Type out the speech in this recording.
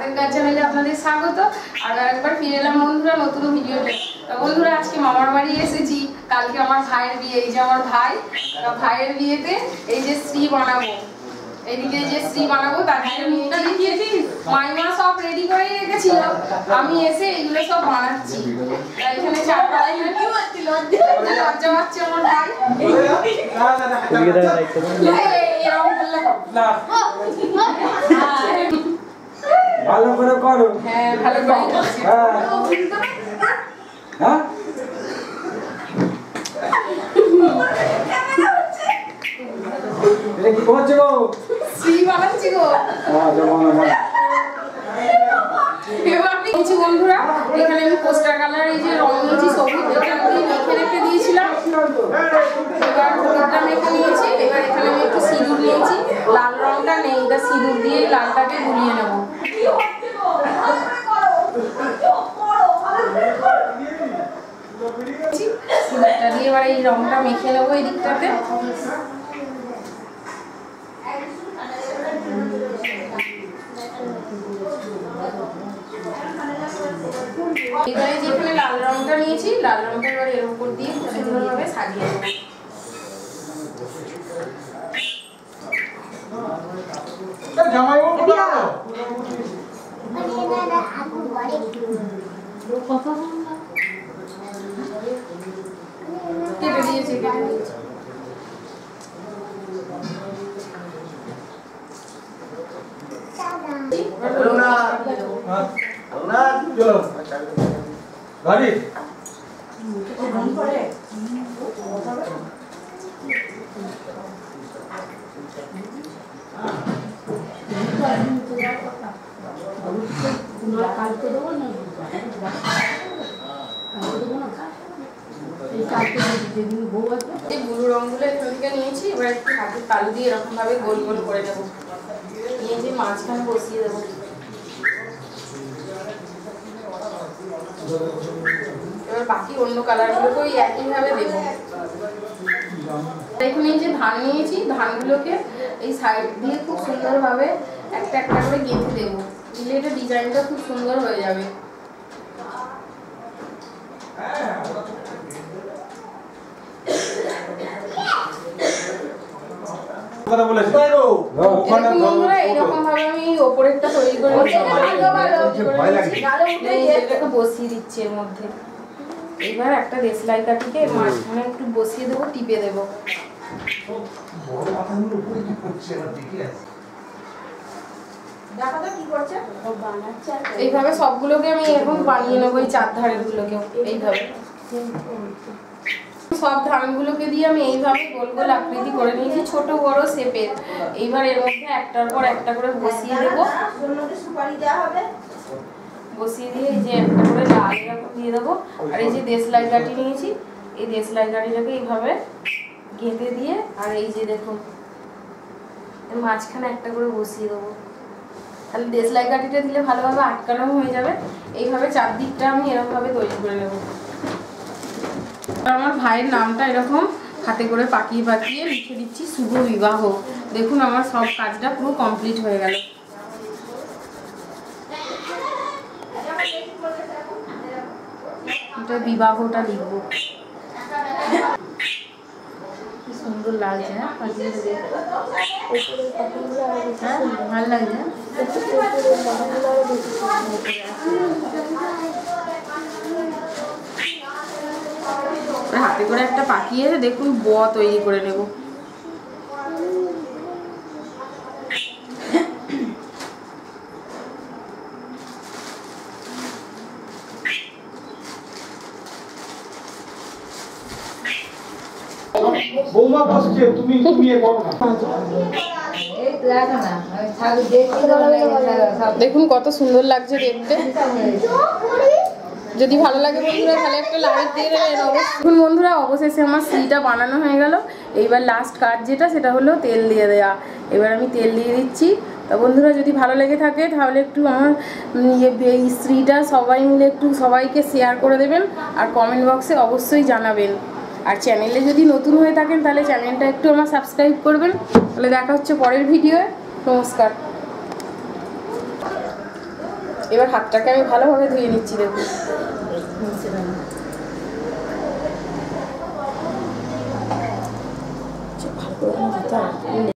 হাতের কাজ চ্যানেলে আপনাদের স্বাগত। আর একবার ফিরে এলাম বন্ধুরা নতুন ভিডিওতে। তো বন্ধুরা আজকে মামার বাড়ি এসেছি, কালকে আমার ভাইয়ের বিয়ে। এই যে আমার ভাইয়ের বিয়েতে এই যে শ্রী বানাবো, এইদিকে যে শ্রী বানাবো তার মাইমা সব রেডি করে রেখেছিল, আমি এসে এগুলো সব বানাচ্ছি। এখানে চারপাড়ায় লজ্জা পাচ্ছে আমার ভাই, এরকম করলে ভালো করে করো। হ্যাঁ ভালো করে হ্যাঁ এটা কি করছো গো? শ্রী বানাচ্ছি গো। বন্ধুরা এখানে আমি পোস্টার কালার এই যে রং নিয়েছি, সবুজ এটা আমি মেখে রেখে দিয়েছিলাম। এবার হলুদটা মেখে নিয়েছি। এবার এখানে আমি একটু সিঁদুর নিয়েছি, লাল রংটা নেই, এটা সিঁদুর দিয়ে লালটাকে গুলিয়ে নেব। সিঁদুরটা দিয়ে এবার এই রংটা মেখে নেবো এই দিকটাতে। এবারে যেখানে লাল রংটা নিয়েছি, লাল রংটা এবার এর উপর দিয়ে সুন্দরভাবে সাজিয়ে দেবো। কেটে দিয়েছি। গাড়ি এই ব্লু রঙগুলো এখান থেকে নিয়েছি। এবার একটু হাতের তালু দিয়ে এরকম ভাবে গোল গোল করে নেব, নিয়ে যে মাঝখানে বসিয়ে দেবো। এবার বাকি অন্য কালারগুলোকে ওই একইভাবে দেবো। এখানে এই যে ধান নিয়েছি, ধানগুলোকে এই সাইড দিয়ে খুব সুন্দরভাবে একটা একটা করে গেঁথে দেবো, দিলে এটা ডিজাইনটা খুব সুন্দর হয়ে যাবে। এরকম ভাবে আমি ওপরেরটা তৈরি করে বসিয়ে দিচ্ছি এর মধ্যে। এবার একটা দেশলাই কাঠিকে মাঝখানে একটু বসিয়ে দেবো, টিপে দেবো। এইভাবে সবগুলোকে আমি এখন বানিয়ে নেবো, এই চার ধারের গুলোকেও এইভাবে। সব ধানগুলোকে দিয়ে আমি এইভাবে গোল গোল আকৃতি করে নিয়েছি, ছোট বড় শেপের। এইবার এর মধ্যে একটার পর একটা করে বসিয়ে দেবো, বসিয়ে দিয়ে এই যে একটা করে লাল এরকম দিয়ে দেবো। আর এই যে দেশলাই কাঠি নিয়েছি, এই দেশলাই কাঠিটাকে এইভাবে গেঁথে দিয়ে, আর এই যে দেখুন এর মাঝখানে একটা করে বসিয়ে দেবো। তাহলে দেশলাই কাঠিটা দিলে ভালোভাবে আটকানো হয়ে যাবে। এইভাবে চারদিকটা আমি এরকমভাবে তৈরি করে নেব। আমার ভাইয়ের নামটা এরকম হাতে করে পাকিয়ে পাকিয়ে লিখে দিচ্ছি, শুভ বিবাহ। দেখুন আমার সব কাজটা পুরো কমপ্লিট হয়ে গেল। এটা বিবাহটা লিখবো। কি সুন্দর লাগছে, হ্যাঁ ভালো লাগছে। হাতে করে একটা পাকিয়ে দেখুন ব তৈরি করে নেব। বৌমা বসছে, তুমি এ করো না। দেখুন কত সুন্দর লাগছে দেখতে। যদি ভালো লাগে বন্ধুরা তাহলে একটা লাইক দিয়ে দেবেন। দেখুন বন্ধুরা অবশেষে আমার শ্রীটা বানানো হয়ে গেল। এইবার লাস্ট কাজ যেটা, সেটা হলো তেল দিয়ে দেওয়া। এবার আমি তেল দিয়ে দিচ্ছি। তো বন্ধুরা যদি ভালো লেগে থাকে তাহলে একটু আমার এই শ্রীটা সবাই মিলে একটু সবাইকে শেয়ার করে দেবেন, আর কমেন্ট বক্সে অবশ্যই জানাবেন। আর চ্যানেলে যদি নতুন হয়ে থাকেন তাহলে চ্যানেলটা একটু আমার সাবস্ক্রাইব করবেন। তাহলে দেখা হচ্ছে পরের ভিডিওয়ে। নমস্কার। এবার হাতটাকে আমি ভালোভাবে ধুয়ে নিচ্ছি, দেখুন। ভালো করে ধুতে হবে।